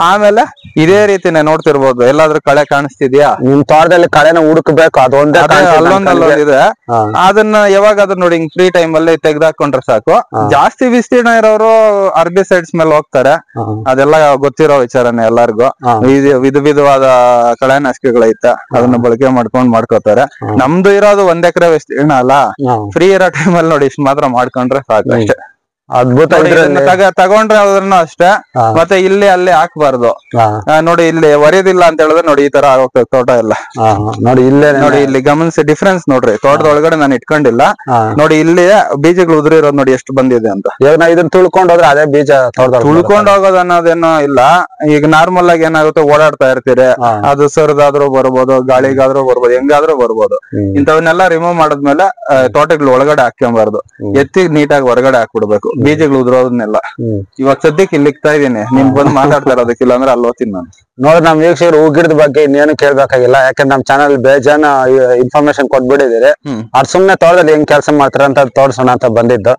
ಆಮೇಲೆ ಇದೇ ರೀತಿನೇ ನೋಡ್ತಿರ್ಬೋದು. ಎಲ್ಲಾದ್ರೂ ಕಳೆ ಕಾಣಿಸ್ತಿದ್ಯಾ? ನಿಮ್ ತೋಟದಲ್ಲಿ ಕಳೆನ ಹುಡುಕ್ಬೇಕು, ಅದೊಂದೇ ಅಲ್ಲೊಂದಲ್ಲೊಂದಿದೆ. ಅದನ್ನ ಯಾವಾಗ ಅದನ್ನ ನೋಡಿ ಫ್ರೀ ಟೈಮ್ ಅಲ್ಲಿ ತೆಗ್ದಾಕೊಂಡ್ರೆ ಸಾಕು. ಜಾಸ್ತಿ ವಿಸ್ತೀರ್ಣ ಇರೋರು ಅರ್ಬಿಸೈಡ್ಸ್ ಮೇಲೆ ಹೋಗ್ತಾರೆ, ಅದೆಲ್ಲ ಗೊತ್ತಿರೋ ವಿಚಾರನೇ ಎಲ್ಲಾರ್ಗು. ವಿಧವಾದ ಕಳೆನಾಶಕಗಳೈತ ಅದನ್ನ ಬಳಕೆ ಮಾಡ್ಕೋತಾರೆ. ನಮ್ದು ಇರೋದು 1 ಎಕರೆ ವಿಸ್ತೀರ್ಣ ಅಲ್ಲ, ಫ್ರೀ ಇರೋ ಟೈಮ್ ಅಲ್ಲಿ ನೋಡಿ ಇಷ್ಟು ಮಾತ್ರ ಮಾಡ್ಕೊಂಡ್ರೆ ಸಾಕು ಅಷ್ಟೇ. ಅದ್ಭುತ. ತಗೊಂಡ್ರೆ ಅದನ್ನು ಅಷ್ಟೇ. ಮತ್ತೆ ಇಲ್ಲಿ ಅಲ್ಲಿ ಹಾಕ್ಬಾರ್ದು. ನೋಡಿ ಇಲ್ಲಿ ಒರೆಯೋದಿಲ್ಲ ಅಂತ ಹೇಳಿದ್ರೆ ನೋಡಿ ಈ ತರ ಆಗೋಗ್ತದೆ ತೋಟ ಎಲ್ಲ. ನೋಡಿ ಇಲ್ಲೇ ನೋಡಿ ಇಲ್ಲಿ ಗಮನಿಸಿ ಡಿಫ್ರೆನ್ಸ್ ನೋಡ್ರಿ. ತೋಟದೊಳಗಡೆ ನಾನು ಇಟ್ಕೊಂಡಿಲ್ಲ, ನೋಡಿ ಇಲ್ಲಿ ಬೀಜಗಳು ಉದುರಿರೋದು ನೋಡಿ ಎಷ್ಟು ಬಂದಿದೆ ಅಂತ. ಇವಾಗ ನಾ ಇದನ್ನ ತುಳ್ಕೊಂಡ್ ಹೋದ್ರೆ ಅದೇ ಬೀಜ ತುಳ್ಕೊಂಡ್ ಹೋಗೋದು ಅನ್ನೋದೇನೋ ಇಲ್ಲ. ಈಗ ನಾರ್ಮಲ್ ಆಗಿ ಏನಾಗುತ್ತೆ, ಓಡಾಡ್ತಾ ಇರ್ತೀರಿ, ಅದು ಸರಿದಾದ್ರೂ ಬರ್ಬೋದು, ಗಾಳಿಗಾದ್ರೂ ಬರ್ಬೋದು, ಹೆಂಗಾದ್ರೂ ಬರ್ಬೋದು. ಇಂಥವನ್ನೆಲ್ಲ ರಿಮೂವ್ ಮಾಡಿದ್ಮೇಲೆ ತೋಟಗಳು ಒಳಗಡೆ ಹಾಕ್ಕೊಂಬಾರ್ದು, ಎತ್ತಿ ನೀಟಾಗಿ ಹೊರಗಡೆ ಹಾಕ್ಬಿಡ್ಬೇಕು ಬೀಜಗಳು ಉದುರೋದನ್ನೆಲ್ಲ. ಇವಾಗ ಸದ್ಯಕ್ಕೆ ಇಲ್ಲಿ ಇಕ್ತಾ ಇದೀನಿ, ನಿಮ್ ಬಂದ್ ಮಾತಾಡ್ತಾ ಇರೋದಕ್ಕಿಲ್ಲ ಅಂದ್ರೆ ಅಲ್ಲಿ ಹೋಗ್ತೀನಿ ನಾನು. ನೋಡ್ರಿ ನಮ್ ವೀಕ್ಷಕರು ಹೂಗಿಡದ ಬಗ್ಗೆ ಇನ್ನೇನು ಕೇಳ್ಬೇಕಾಗಿಲ್ಲ, ಯಾಕಂದ್ರೆ ನಮ್ ಚಾನಲ್ ಬೇಜಾನ ಇನ್ಫಾರ್ಮೇಶನ್ ಕೊಟ್ಬಿಟ್ಟಿದ್ದೀರಿ. ಅವ್ರು ಸುಮ್ನೆ ತೋಟದಲ್ಲಿ ಹೆಂಗ್ ಕೆಲಸ ಮಾಡ್ತಾರ ಅಂತ ತೋರ್ಸೋಣ ಅಂತ ಬಂದಿದ್ದು.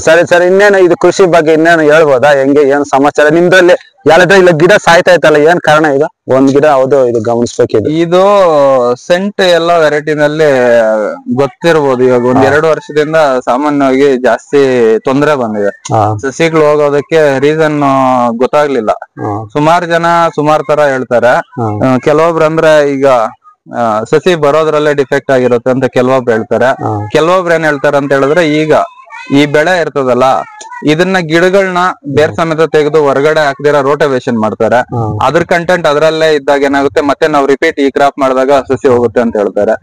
ಸರಿ ಇನ್ನೇನು ಇದು ಕೃಷಿ ಬಗ್ಗೆ ಇನ್ನೇನು ಹೇಳ್ಬೋದಾ? ಹೆಂಗೆ ಏನ್ ಸಮಾಚಾರ ನಿಮ್ದ್ರಲ್ಲಿ? ಯಾರಾದ್ರೂ ಇಲ್ಲ ಗಿಡ ಸಾಯ್ತಾ ಇತ್ತಲ್ಲ, ಏನ್ ಕಾರಣ ಇದು? ಒಂದ್ ಗಿಡ ಹೌದು ಇದು ಗಮನಿಸ್ಬೇಕಿದೆ. ಇದು ಸೆಂಟ್ ಎಲ್ಲ ವೆರೈಟಿನಲ್ಲಿ ಗೊತ್ತಿರ್ಬೋದು. ಇವಾಗ 1-2 ವರ್ಷದಿಂದ ಸಾಮಾನ್ಯವಾಗಿ ಜಾಸ್ತಿ ತೊಂದರೆ ಬಂದಿದೆ. ಸಸಿಗಳು ಹೋಗೋದಕ್ಕೆ ರೀಸನ್ ಗೊತ್ತಾಗ್ಲಿಲ್ಲ. ಸುಮಾರು ಜನ ಸುಮಾರು ತರ ಹೇಳ್ತಾರೆ. ಕೆಲವೊಬ್ರು ಅಂದ್ರೆ ಈಗ ಸಸಿ ಬರೋದ್ರಲ್ಲೇ ಡಿಫೆಕ್ಟ್ ಆಗಿರುತ್ತೆ ಅಂತ ಕೆಲವೊಬ್ರು ಹೇಳ್ತಾರೆ. ಕೆಲವೊಬ್ರು ಏನ್ ಹೇಳ್ತಾರೆ ಅಂತ ಹೇಳಿದ್ರೆ, ಈಗ ಈ ಬೆಳೆ ಇರ್ತದಲ್ಲ ಇದನ್ನ ಗಿಡಗಳನ್ನ ಬೇರ್ ಸಮೇತ ತೆಗೆದು ಹೊರಗಡೆ ಹಾಕ್ದಿರ ರೋಟವೇಶನ್ ಮಾಡ್ತಾರೆ. ಅದ್ರ ಕಂಟೆಂಟ್ ಅದ್ರಲ್ಲೇ ಇದ್ದಾಗ ಏನಾಗುತ್ತೆ, ಮತ್ತೆ ನಾವು ರಿಪೀಟ್ ಈ ಕ್ರಾಪ್ ಮಾಡಿದಾಗ ಸಸಿ ಹೋಗುತ್ತೆ ಅಂತ ಹೇಳ್ತಾರೆ.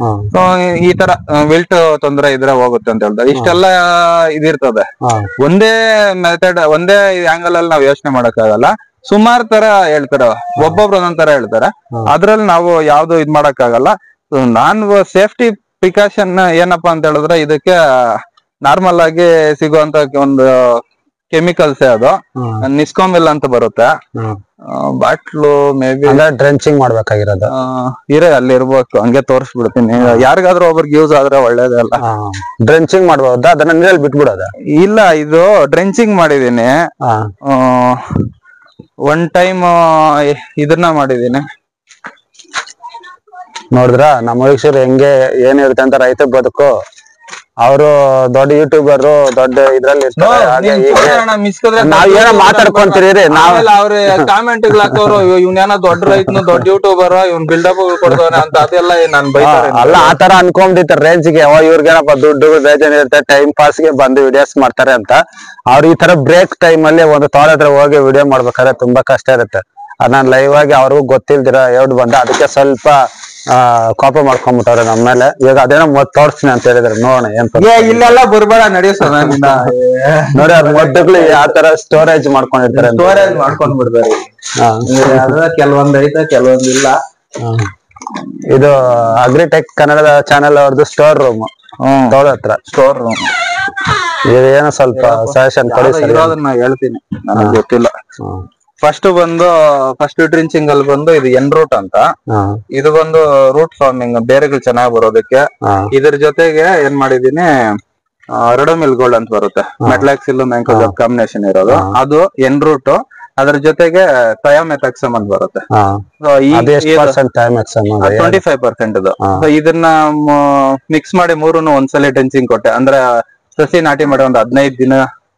ಈ ತರ ವಿಲ್ಟ್ ತೊಂದರೆ ಇದ್ರೆ ಹೋಗುತ್ತೆ ಅಂತ ಹೇಳ್ತಾರೆ. ಇಷ್ಟೆಲ್ಲ ಇದಿರ್ತದೆ. ಒಂದೇ ಮೆಥಡ್ ಒಂದೇ ಆಂಗಲ್ ಅಲ್ಲಿ ನಾವು ಯೋಚನೆ ಮಾಡಕ್ಕಾಗಲ್ಲ. ಸುಮಾರು ತರ ಹೇಳ್ತಾರ, ಒಬ್ಬೊಬ್ರು ಒಂದೊಂದ್ ತರ ಹೇಳ್ತಾರೆ. ಅದ್ರಲ್ಲಿ ನಾವು ಯಾವ್ದು ಇದ್ ಮಾಡಕ್ಕಾಗಲ್ಲ. ನಾನು ಸೇಫ್ಟಿ ಪ್ರಿಕಾಷನ್ ಏನಪ್ಪಾ ಅಂತ ಹೇಳಿದ್ರೆ, ಇದಕ್ಕೆ ನಾರ್ಮಲ್ ಆಗಿ ಸಿಗುವಂತ ಒಂದು ಕೆಮಿಕಲ್ಸ್ ಅದು ನಿಸ್ಕೋಮಿಲ್ ಅಂತ ಬರುತ್ತೆ. ಬಾಟ್ಲು ಮೇ ಬಿ ಡ್ರೆಂಚಿಂಗ್ ಮಾಡ್ಬೇಕಾಗಿರೋದು ಅಲ್ಲಿ ಇರ್ಬೇಕು. ಹಂಗೆ ತೋರಿಸ್ಬಿಡ್ತೀನಿ, ಯಾರಿಗಾದ್ರೂ ಒಬ್ರಿಗೆ ಯೂಸ್ ಆದ್ರೆ ಒಳ್ಳೇದೇ ಅಲ್ಲ. ಡ್ರೆಂಚಿಂಗ್ ಮಾಡ್ಬೋದ? ಅದನ್ನ ನೀರಲ್ಲಿ ಬಿಟ್ಬಿಡೋದ? ಇಲ್ಲ, ಇದು ಡ್ರೆಂಚಿಂಗ್ ಮಾಡಿದೀನಿ. ಒನ್ ಟೈಮ್ ಇದನ್ನ ಮಾಡಿದೀನಿ. ನೋಡಿದ್ರ ನಮ್ಮ ವೀಕ್ಷಕರು ಹೆಂಗೆ ಏನ್ ಇರುತ್ತೆ ಅಂತ. ರೈತ ಬದುಕು ಅವರು ದೊಡ್ಡ ಯೂಟ್ಯೂಬರ್, ದೊಡ್ಡ ಇದ್ರಲ್ಲಿ ನಾವ್ ಏನೋ ಮಾತಾಡ್ಕೊಂತೀರಿ. ಅವ್ರ ಕಾಮೆಂಟ್ ಹಾಕೋರು, ಇವ್ನೇನೋ ದೊಡ್ಡ ರೈತನು, ದೊಡ್ಡ ಯೂಟ್ಯೂಬರ್, ಇವ್ನ್ ಬಿಲ್ಡಪ್ ಕೊಡ್ತಾನೆ ಅಂತ ಅದೆಲ್ಲ ನಾನ್ ಬೈತಾರೆ. ಅಲ್ಲ ಆತರ ಅನ್ಕೊಂಡಿರ್ತಾರೆ ರೇಂಜ್ಗೆ. ಇವ್ರಿಗೇನಪ್ಪ ದುಡ್ಡು ಬೇಜಾನ್ ಇರುತ್ತೆ, ಟೈಮ್ ಪಾಸ್ಗೆ ಬಂದು ವಿಡಿಯೋಸ್ ಮಾಡ್ತಾರೆ ಅಂತ. ಅವ್ರು ಈ ತರ ಬ್ರೇಕ್ ಟೈಮ್ ಅಲ್ಲಿ ಒಂದು ತೋಟ ಹತ್ರ ಹೋಗಿ ವಿಡಿಯೋ ಮಾಡ್ಬೇಕಾದ್ರೆ ತುಂಬಾ ಕಷ್ಟ ಇರುತ್ತೆ. ನಾನ್ ಲೈವ್ ಆಗಿ ಅವ್ರಿಗೂ ಗೊತ್ತಿಲ್ದಿರ ಹೇಳ್ದು ಬಂದ, ಅದಕ್ಕೆ ಸ್ವಲ್ಪ ಕೋಪ ಮಾಡ್ಕೊಂಡ್ಬಿಟ್ಟವ್ರೆ ನಮ್ಮ ಮೇಲೆ. ಇವಾಗ ಅದೇನೋ ತೋರಿಸ್ತೀನಿ ಅಂತ ಹೇಳಿದ್ರೆ ನೋಡೋಣ ಏನ್. ಇಲ್ಲೆಲ್ಲ ಬರ್ಬೇಡ ನಡೆಸ ನೋಡಿ, ಅವ್ರ ಮೊದಲು ಯಾವ ತರ ಸ್ಟೋರೇಜ್ ಮಾಡ್ಕೊಂಡಿರ್ತಾರೆ, ಸ್ಟೋರೇಜ್ ಮಾಡ್ಕೊಂಡ್ ಬಿಡ್ತಾರೆ. ಕೆಲವೊಂದ್ ಐತೆ, ಕೆಲವೊಂದಿಲ್ಲ. ಇದು ಅಗ್ರಿಟೆಕ್ ಕನ್ನಡದ ಚಾನೆಲ್ ಅವ್ರದ್ದು ಸ್ಟೋರ್ ರೂಮ್, ತೋಟ ಹತ್ರ ಸ್ಟೋರ್ ರೂಮ್. ಏನೋ ಸ್ವಲ್ಪ ಸಜೆಷನ್ ಕೊಡಿ. ಇರೋದನ್ನ ಹೇಳ್ತೀನಿ, ನನಗೆ ಗೊತ್ತಿಲ್ಲ. ಫಸ್ಟ್ ಡ್ರಿಂಚಿಂಗ್ ಅಲ್ಲಿ ಬಂದು ಇದು ಎನ್ ರೂಟ್ ಅಂತ. ಇದು ಬಂದು ರೂಟ್ ಫಾರ್ಮಿಂಗ್, ಬೇರೆಗಳು ಚೆನ್ನಾಗಿ ಬರೋದಕ್ಕೆ. ಇದ್ರ ಜೊತೆಗೆ ಏನ್ ಮಾಡಿದೀನಿ, ರೆಡೋಮಿಲ್ ಗೋಲ್ಡ್ ಅಂತ ಬರುತ್ತೆ, ಮೆಟ್ಲಾಕ್ಸಿಲ್ ಮ್ಯಾಂಕೋಜಾಬ್ ಕಾಂಬಿನೇಷನ್ ಇರೋದು. ಅದು ಎನ್ ರೂಟ್. ಅದ್ರ ಜೊತೆಗೆ ಥಯಾಮೆಥಾಕ್ಸಮ್ ಅಂತ ಬರುತ್ತೆ, 25% ಇದು. ಇದನ್ನ ಮಿಕ್ಸ್ ಮಾಡಿ ಮೂರನ್ನು ಒಂದ್ಸಲ ಡ್ರಿಂಚಿಂಗ್ ಕೊಟ್ಟೆ. ಅಂದ್ರೆ ಸಸಿ ನಾಟಿ ಮಾಡಿ ಒಂದು 15 ದಿನ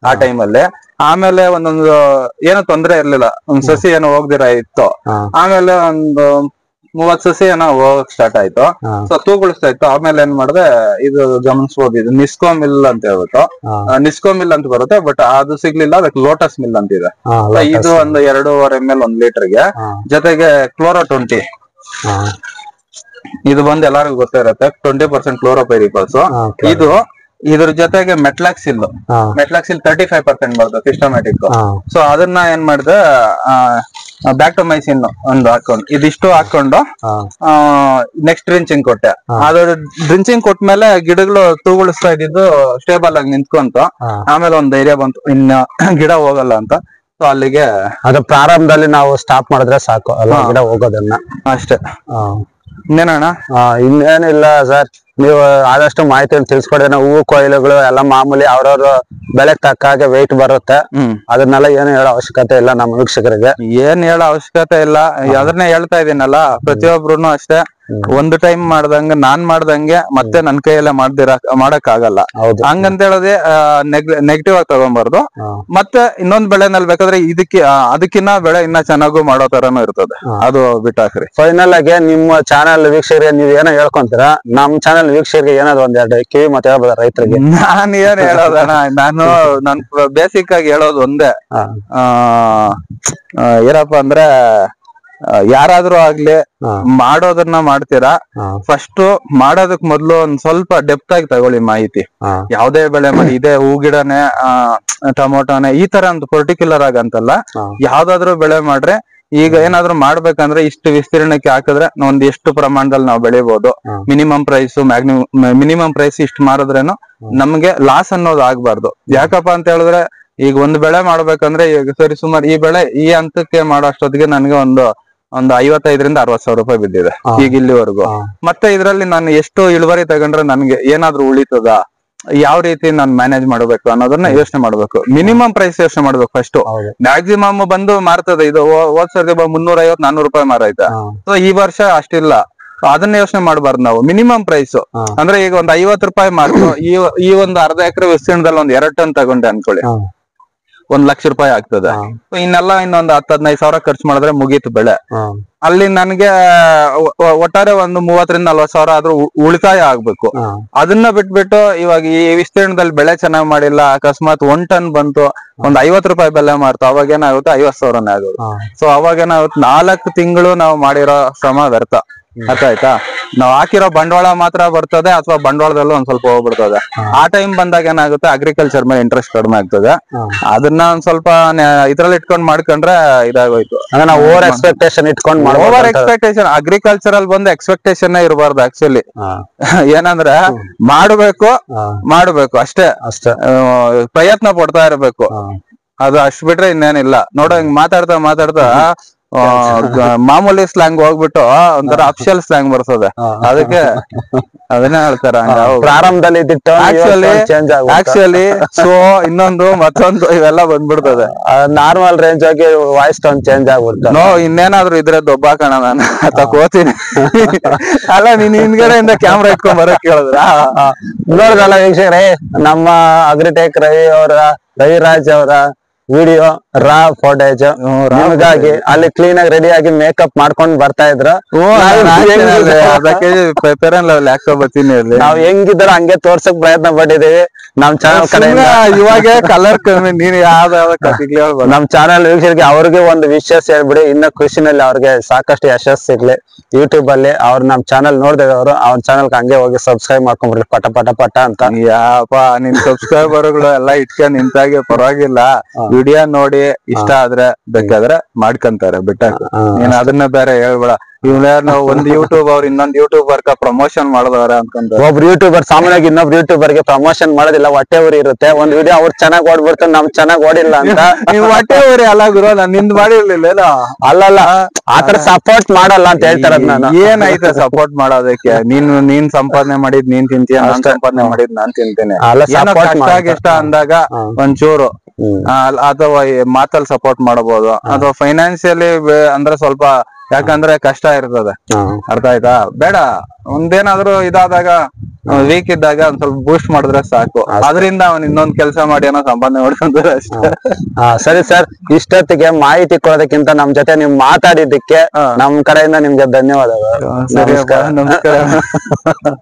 ಆ ಟೈಮ್ ಅಲ್ಲಿ. ಆಮೇಲೆ ಒಂದೊಂದು ಏನೋ ತೊಂದ್ರೆ ಇರ್ಲಿಲ್ಲ, ಒಂದ್ ಸಸಿ ಏನೋ ಹೋಗ್ದಿರ ಇತ್ತು. ಆಮೇಲೆ ಒಂದು 30 ಸಸಿ ಏನೋ ಹೋಗಕ್ ಸ್ಟಾರ್ಟ್ ಆಯ್ತು. ಸೊ ತೂಗುಳಿಸ್ತಾ ಇತ್ತು. ಆಮೇಲೆ ಏನ್ ಮಾಡಿದೆ, ಇದು ಗಮನಿಸಬಹುದು, ಇದು ನಿಸ್ಕೋ ಮಿಲ್ ಅಂತ ಹೇಳ್ಬಿಟ್ಟು, ನಿಸ್ಕೋ ಮಿಲ್ ಅಂತ ಬರುತ್ತೆ, ಬಟ್ ಅದು ಸಿಗ್ಲಿಲ್ಲ, ಅದಕ್ಕೆ ಲೋಟಸ್ ಮಿಲ್ ಅಂತಿದೆ. ಇದು ಒಂದು 2.5 ml 1 ಲೀಟರ್ಗೆ, ಜೊತೆಗೆ ಕ್ಲೋರೋ 20, ಇದು ಬಂದು ಎಲ್ಲರಿಗೂ ಗೊತ್ತಿರುತ್ತೆ, 20% ಕ್ಲೋರೋಪೈರಿಫಾಸ್. ಇದು ಇದ್ರ ಜೊತೆಗೆ ಮೆಟ್ಲಾಕ್ಸಿಲ್ 35% ಬರ್ತದೆ ಸಿಸ್ಟಮ್ಯಾಟಿಕ್. ಸೊ ಅದನ್ನ ಏನ್ ಮಾಡಿದೆ, ಬ್ಯಾಕ್ಟೋಮೈಸಿನ್ ಒಂದು ಹಾಕೊಂಡು, ಇದಿಷ್ಟು ಹಾಕೊಂಡು ನೆಕ್ಸ್ಟ್ ಡ್ರಿಂಚಿಂಗ್ ಕೊಟ್ಟೆ. ಅದು ಡ್ರಿಂಚಿಂಗ್ ಕೊಟ್ಮೇಲೆ ಗಿಡಗಳು ತೂಗುಳಿಸ್ತಾ ಇದ್ದಿದ್ದು ಸ್ಟೇಬಲ್ ಆಗಿ ನಿಂತ್ಕೊಂತ. ಆಮೇಲೆ ಒಂದ್ ಧೈರ್ಯ ಬಂತು, ಇನ್ನ ಗಿಡ ಹೋಗಲ್ಲ ಅಂತ. ಸೊ ಅಲ್ಲಿಗೆ ಅದು ಪ್ರಾರಂಭದಲ್ಲಿ ನಾವು ಸ್ಟಾಪ್ ಮಾಡಿದ್ರೆ ಸಾಕು ಅಲ್ಲ ಗಿಡ ಹೋಗೋದನ್ನ. ಅಷ್ಟೇ. ಇನ್ನೇನಣ್ಣ? ಇನ್ನೇನಿಲ್ಲ ಸರ್, ನೀವು ಆದಷ್ಟು ಮಾಹಿತಿಯನ್ನು ತಿಳಿಸ್ಕೊಡಿದ್ರೆ, ಹೂವು ಕೊಯ್ಲುಗಳು ಎಲ್ಲ ಮಾಮೂಲಿ ಅವ್ರವ್ರ ಬೆಳೆಗ್ ತಕ್ಕ ಹಾಗೆ ವೆಯ್ಟ್ ಬರುತ್ತೆ. ಅದನ್ನೆಲ್ಲ ಏನು ಹೇಳೋ ಅವಶ್ಯಕತೆ ಇಲ್ಲ ನಮ್ಮ ವೀಕ್ಷಕರಿಗೆ. ಏನ್ ಹೇಳೋ ಅವಶ್ಯಕತೆ ಇಲ್ಲ, ಅದನ್ನೇ ಹೇಳ್ತಾ ಇದೀನಲ್ಲ, ಪ್ರತಿಯೊಬ್ರು ಅಷ್ಟೇ. ಒಂದು ಟೈಮ್ ನಾನ್ ಮಾಡ್ದಂಗೆ ಮತ್ತೆ ನನ್ ಕೈಯಲ್ಲೇ ಮಾಡಕ್ ಆಗಲ್ಲ. ಹಂಗಂತ ಹೇಳೋದೇ ನೆಗೆಟಿವ್ ಆಗಿ ತಗೊಂಬಾರ್ದು. ಮತ್ತೆ ಇನ್ನೊಂದ್ ಬೆಳೆನಲ್ಲಿ ಬೇಕಾದ್ರೆ ಅದಕ್ಕಿನ್ನ ಬೆಳೆ ಇನ್ನ ಚೆನ್ನಾಗೂ ಮಾಡೋ ತರನು ಇರ್ತದೆ, ಅದು ಬಿಟ್ಟಾಕ್ರಿ. ಫೈನಲ್ ಆಗಿ ನಿಮ್ಮ ಚಾನಲ್ ವೀಕ್ಷಕರಿಗೆ ನೀವ್ ಏನೋ ಹೇಳ್ಕೊಂತೀರಾ, ನಮ್ ಚಾನಲ್ ವೀಕ್ಷಕರಿಗೆ ಏನಾದ್ರು ಒಂದೆರಡು ಕಿವಿ ಮತ್ತೆ ಹೇಳ್ಬೋದ ರೈತರಿಗೆ? ನಾನ್ ಏನ್ ಹೇಳೋದಣ್ಣ, ನನ್ ಬೇಸಿಕ್ ಆಗಿ ಹೇಳೋದು ಒಂದೇ, ಏನಪ್ಪಾ ಅಂದ್ರೆ, ಯಾರಾದ್ರೂ ಆಗ್ಲಿ ಮಾಡೋದನ್ನ ಮಾಡ್ತೀರಾ, ಫಸ್ಟ್ ಮಾಡೋದಕ್ ಮೊದ್ಲು ಒಂದ್ ಸ್ವಲ್ಪ ಡೆಪ್ತ್ ಆಗಿ ತಗೊಳ್ಳಿ ಮಾಹಿತಿ. ಯಾವ್ದೇ ಬೆಳೆ ಮಾಡಿ, ಇದೇ ಹೂ ಗಿಡನೇ, ಟೊಮೊಟೊನೆ, ಈ ತರ ಒಂದು ಪರ್ಟಿಕ್ಯುಲರ್ ಆಗಂತಲ್ಲ, ಯಾವ್ದಾದ್ರು ಬೆಳೆ ಮಾಡ್ರೆ, ಈಗ ಏನಾದ್ರು ಮಾಡ್ಬೇಕಂದ್ರೆ ಇಷ್ಟು ವಿಸ್ತೀರ್ಣಕ್ಕೆ ಹಾಕಿದ್ರೆ ಒಂದ್ ಎಷ್ಟು ಪ್ರಮಾಣದಲ್ಲಿ ನಾವು ಬೆಳಿಬಹುದು, ಮಿನಿಮಮ್ ಪ್ರೈಸ್ ಇಷ್ಟು ಮಾರಿದ್ರೇನು ನಮ್ಗೆ ಲಾಸ್ ಅನ್ನೋದು ಆಗ್ಬಾರ್ದು. ಯಾಕಪ್ಪ ಅಂತ ಹೇಳಿದ್ರೆ, ಈಗ ಒಂದ್ ಬೆಳೆ ಮಾಡ್ಬೇಕಂದ್ರೆ, ಈಗ ಸರಿ ಸುಮಾರು ಈ ಬೆಳೆ ಈ ಹಂತಕ್ಕೆ ಮಾಡೋ ಅಷ್ಟೊತ್ತಿಗೆ ನನ್ಗೆ ಒಂದು 55,000 ರಿಂದ 60,000 ರೂಪಾಯಿ ಬಿದ್ದಿದೆ ಈಗ ಇಲ್ಲಿವರೆಗೂ. ಮತ್ತೆ ಇದ್ರಲ್ಲಿ ನಾನು ಎಷ್ಟು ಇಳುವರಿ ತಗೊಂಡ್ರೆ ನನ್ಗೆ ಏನಾದ್ರು ಉಳಿತದ, ಯಾವ ರೀತಿ ನಾನು ಮ್ಯಾನೇಜ್ ಮಾಡ್ಬೇಕು ಅನ್ನೋದನ್ನ ಯೋಚನೆ ಮಾಡ್ಬೇಕು. ಮಿನಿಮಮ್ ಪ್ರೈಸ್ ಯೋಚನೆ ಮಾಡ್ಬೇಕು ಫಸ್ಟ್. ಮ್ಯಾಕ್ಸಿಮಮ್ ಬಂದು ಮಾರ್ತದೆ, ಇದು ಹೋದ್ ಸರ್ತಿ 350-400 ರೂಪಾಯಿ ಮಾರೈತೆ. ಸೊ ಈ ವರ್ಷ ಅಷ್ಟಿಲ್ಲ, ಅದನ್ನ ಯೋಚನೆ ಮಾಡ್ಬಾರ್ದು ನಾವು. ಮಿನಿಮಮ್ ಪ್ರೈಸ್ ಅಂದ್ರೆ ಈಗ ಒಂದ್ 50 ರೂಪಾಯಿ ಮಾರ್ತು, ಈ ಒಂದು ಅರ್ಧ ಎಕರೆ ವಿಸ್ತೀರ್ಣದಲ್ಲಿ ಒಂದ್ 2 ಟನ್ ತಗೊಂಡೆ ಅನ್ಕೊಳ್ಳಿ, 1 ಲಕ್ಷ ರೂಪಾಯಿ ಆಗ್ತದೆ. ಇನ್ನೆಲ್ಲ ಇನ್ನೊಂದ್ 10-15 ಸಾವಿರ ಖರ್ಚು ಮಾಡಿದ್ರೆ ಮುಗೀತು ಬೆಳೆ. ಅಲ್ಲಿ ನನ್ಗೆ ಒಟ್ಟಾರೆ ಒಂದು 30-40 ಸಾವಿರ ಆದ್ರೂ ಉಳಿತಾಯ ಆಗ್ಬೇಕು. ಅದನ್ನ ಬಿಟ್ಬಿಟ್ಟು ಇವಾಗ ಈ ವಿಸ್ತೀರ್ಣದಲ್ಲಿ ಬೆಳೆ ಚೆನ್ನಾಗ್ ಮಾಡಿಲ್ಲ, ಅಕಸ್ಮಾತ್ 1 ಟನ್ ಬಂತು, ಒಂದ್ 50 ರೂಪಾಯಿ ಬೆಲೆ ಮಾರ್ತು, ಅವಾಗ ಏನಾಗುತ್ತೆ 50,000ನೇ ಆಗೋದು. ಸೊ ಅವಾಗ ಏನಾಗುತ್ತೆ, 4 ತಿಂಗಳು ನಾವು ಮಾಡಿರೋ ಶ್ರಮ ವ್ಯರ್ಥ. ಅರ್ಥ ಆಯ್ತಾ? ನಾವ್ ಹಾಕಿರೋ ಬಂಡವಾಳ ಮಾತ್ರ ಬರ್ತದೆ, ಅಥವಾ ಬಂಡವಾಳದಲ್ಲೂ ಒಂದ್ ಸ್ವಲ್ಪ ಹೋಗ್ಬಿಡ್ತದೆ. ಆ ಟೈಮ್ ಬಂದಾಗ ಏನಾಗುತ್ತೆ, ಅಗ್ರಿಕಲ್ಚರ್ ಮೇಲೆ ಇಂಟ್ರೆಸ್ಟ್ ಕಡಿಮೆ ಆಗ್ತದೆ. ಅದನ್ನ ಒಂದ್ ಸ್ವಲ್ಪ ಇದ್ರಲ್ಲಿ ಇಟ್ಕೊಂಡ್ ಮಾಡ್ಕೊಂಡ್ರೆ ಇದಾಗೋಯ್ತು. ಓವರ್ ಎಕ್ಸ್ಪೆಕ್ಟೇಷನ್ ಇಟ್ಕೊಂಡ್ ಓವರ್ ಎಕ್ಸ್ಪೆಕ್ಟೇಷನ್, ಅಗ್ರಿಕಲ್ಚರ್ ಅಲ್ಲಿ ಬಂದು ಎಕ್ಸ್ಪೆಕ್ಟೇಷನ್ ಇರಬಾರ್ದು ಆಕ್ಚುಲಿ. ಏನಂದ್ರೆ ಮಾಡ್ಬೇಕು ಅಷ್ಟೇ, ಪ್ರಯತ್ನ ಪಡ್ತಾ ಇರ್ಬೇಕು, ಅದು ಅಷ್ಟ್ ಬಿಟ್ರೆ ಇನ್ನೇನಿಲ್ಲ. ನೋಡೋ ಹಿಂಗ್ ಮಾತಾಡ್ತಾ ಮಾಮೂಲಿ ಸ್ಲ್ಯಾಂಗ್ ಹೋಗ್ಬಿಟ್ಟು ಒಂಥರ ಅಫಿಷಿಯಲ್ ಸ್ಲ್ಯಾಂಗ್ ಬರ್ತದೆ. ಅದಕ್ಕೆ ಅದನ್ನೇ ಹೇಳ್ತಾರ, ಪ್ರಾರಂಭದಲ್ಲಿ ಆಕ್ಚುಲಿ ಸೊ ಇನ್ನೊಂದು ಮತ್ತೊಂದು ಇವೆಲ್ಲ ಬಂದ್ಬಿಡ್ತದೆ. ನಾರ್ಮಲ್ ರೇಂಜ್ ಆಗಿ ವಾಯ್ಸ್ ಟೋನ್ ಚೇಂಜ್ ಆಗ್ಬಿಡ್ತದೆ. ಇನ್ನೇನಾದ್ರು ಇದ್ರೆ ದೊಬ್ಬಾಕಣ ನಾನು ತಕೋತೀನಿ. ಅಲ್ಲ, ನೀನ್ ಹಿಂದ್ಗಡೆಯಿಂದ ಕ್ಯಾಮ್ರಾ ಇಟ್ಕೊಂಡ್ ಬರಕ್ ಕೇಳಿದ್ರ ನೋಡಿದ್ರಲ್ಲ ವೀಕ್ಷಕರೇ, ನಮ್ಮ ಅಗ್ರಿಟೆಕ್ ರವಿರಾಜ್ ಅವರ ವಿಡಿಯೋ ರಾ ಫೋಟೇಜ್ ನಿಮಗಾಗಿ ಅಲ್ಲಿ ಕ್ಲೀನ್ ಆಗಿ ರೆಡಿ ಆಗಿ ಮೇಕಪ್ ಮಾಡ್ಕೊಂಡ್ ಬರ್ತಾ ಇದ್ರು. ನಾವ್ ಹೆಂಗಿದ್ರ ಹಂಗೆ ತೋರ್ಸಕ್ ಪ್ರಯತ್ನ ಪಟ್ಟಿದೀವಿ ನಮ್ ಚಾನಲ್ ಕಡೆಯಿಂದ. ಇವಾಗ ಕಲರ್ ಕಮ್ಮಿ, ನೀನ್ ನಮ್ ಚಾನಲ್ ವೀಕ್ಷಕರಿಗೆ ಅವ್ರಿಗೆ ಒಂದು ವಿಶೇಷ ಹೇಳ್ಬಿಡಿ, ಇನ್ನು ಕೃಷಿನಲ್ಲಿ ಅವ್ರಿಗೆ ಸಾಕಷ್ಟು ಯಶಸ್ಸು ಸಿಗ್ಲಿ. ಯೂಟ್ಯೂಬ್ ಅಲ್ಲಿ ಅವ್ರು ನಮ್ ಚಾನಲ್ ನೋಡಿದ್ರೆ ಅವ್ರ ಚಾನಲ್ ಹಂಗೆ ಹೋಗಿ ಸಬ್ಸ್ಕ್ರೈಬ್ ಮಾಡ್ಕೊಂಡ್ಬಿಡ್ಲಿ ಪಟ ಅಂತ. ಯಾಪ ನಿನ್ ಸಬ್ಸ್ಕ್ರೈಬರ್ಗಳು ಎಲ್ಲ ಇಟ್ಕೊಂಡ್ ನಿಂತಾಗೆ ಪರವಾಗಿಲ್ಲ, ವಿಡಿಯೋ ನೋಡಿ ಇಷ್ಟ ಆದ್ರೆ ಬೇಕಾದ್ರೆ ಮಾಡ್ಕೊಂತಾರೆ, ಬಿಟ್ಟಾಕ ನೀನ್ ಅದನ್ನ ಬೇರೆ ಹೇಳ್ಬೇಡ. ಇವ್ನ ಒಂದ್ ಯೂಟ್ಯೂಬರ್ ಇನ್ನೊಂದ್ ಯೂಟ್ಯೂಬರ್ ಪ್ರಮೋಷನ್ ಮಾಡಿದವ್ರ ಅನ್ಕೊಂತ. ಒಬ್ರು ಯೂಟ್ಯೂಬರ್ ಸಾಮಾನ್ಯವಾಗಿ ಇನ್ನೊಬ್ರು ಯೂಟ್ಯೂಬರ್ ಗೆ ಪ್ರಮೋಷನ್ ಮಾಡೋದಿಲ್ಲ, ಹೊಟ್ಟೆ ಊರಿ ಇರುತ್ತೆ. ಒಂದ್ ವಿಡಿಯೋ ಅವ್ರು ಚೆನ್ನಾಗ್ ಓಡ್ಬಿಡ್ತಾರೆ, ನಮ್ ಚೆನ್ನಾಗ್ ಓಡಿಲ್ಲ ಅಂತ. ನೀವ್ ಹೊಟ್ಟೆ ಊರಿ ಅಲ್ಲ ಗುರು, ನಾನ್ ನಿಂದ್ ಮಾಡಿರ್ಲಿಲ್ಲ. ಅಲ್ಲಲ್ಲ, ಆತರ ಸಪೋರ್ಟ್ ಮಾಡಲ್ಲ ಅಂತ ಹೇಳ್ತಾರದ್ ನಾನು. ಏನೈತೆ ಸಪೋರ್ಟ್ ಮಾಡೋದಕ್ಕೆ? ನೀನ್ ಸಂಪಾದನೆ ಮಾಡಿದ್ ನೀನ್ ತಿಂತೀಯ, ನಾನ್ ಸಂಪಾದನೆ ಮಾಡಿದ್ ನಾನ್ ತಿಂತೇನೆ. ಕಷ್ಟ ಅಂದಾಗ ಒಂಚೂರು ಅಥವಾ ಮಾತಲ್ಲಿ ಸಪೋರ್ಟ್ ಮಾಡಬಹುದು, ಅಥವಾ ಫೈನಾನ್ಸಿಯಲಿ ಅಂದ್ರೆ ಸ್ವಲ್ಪ, ಯಾಕಂದ್ರೆ ಕಷ್ಟ ಇರ್ತದೆ. ಅರ್ಥ ಆಯ್ತಾ? ಬೇಡ, ಒಂದೇನಾದ್ರು ಇದಾದಾಗ ವೀಕ್ ಇದ್ದಾಗ ಒಂದ್ ಸ್ವಲ್ಪ ಬೂಸ್ಟ್ ಮಾಡಿದ್ರೆ ಸಾಕು, ಅದರಿಂದ ಅವ್ನ್ ಇನ್ನೊಂದ್ ಕೆಲಸ ಮಾಡಿ ಏನೋ ಸಂಪಾದನೆ ಮಾಡ್ಕೊಂತಾರೆ ಅಷ್ಟೇ. ಸರಿ ಸರ್, ಇಷ್ಟೊತ್ತಿಗೆ ಮಾಹಿತಿ ಕೊಡೋದಕ್ಕಿಂತ ನಮ್ ಜೊತೆ ನೀವು ಮಾತಾಡಿದ್ದಕ್ಕೆ ನಮ್ ಕಡೆಯಿಂದ ನಿಮ್ಗೆ ಧನ್ಯವಾದಗಳು. ನಮಸ್ಕಾರ.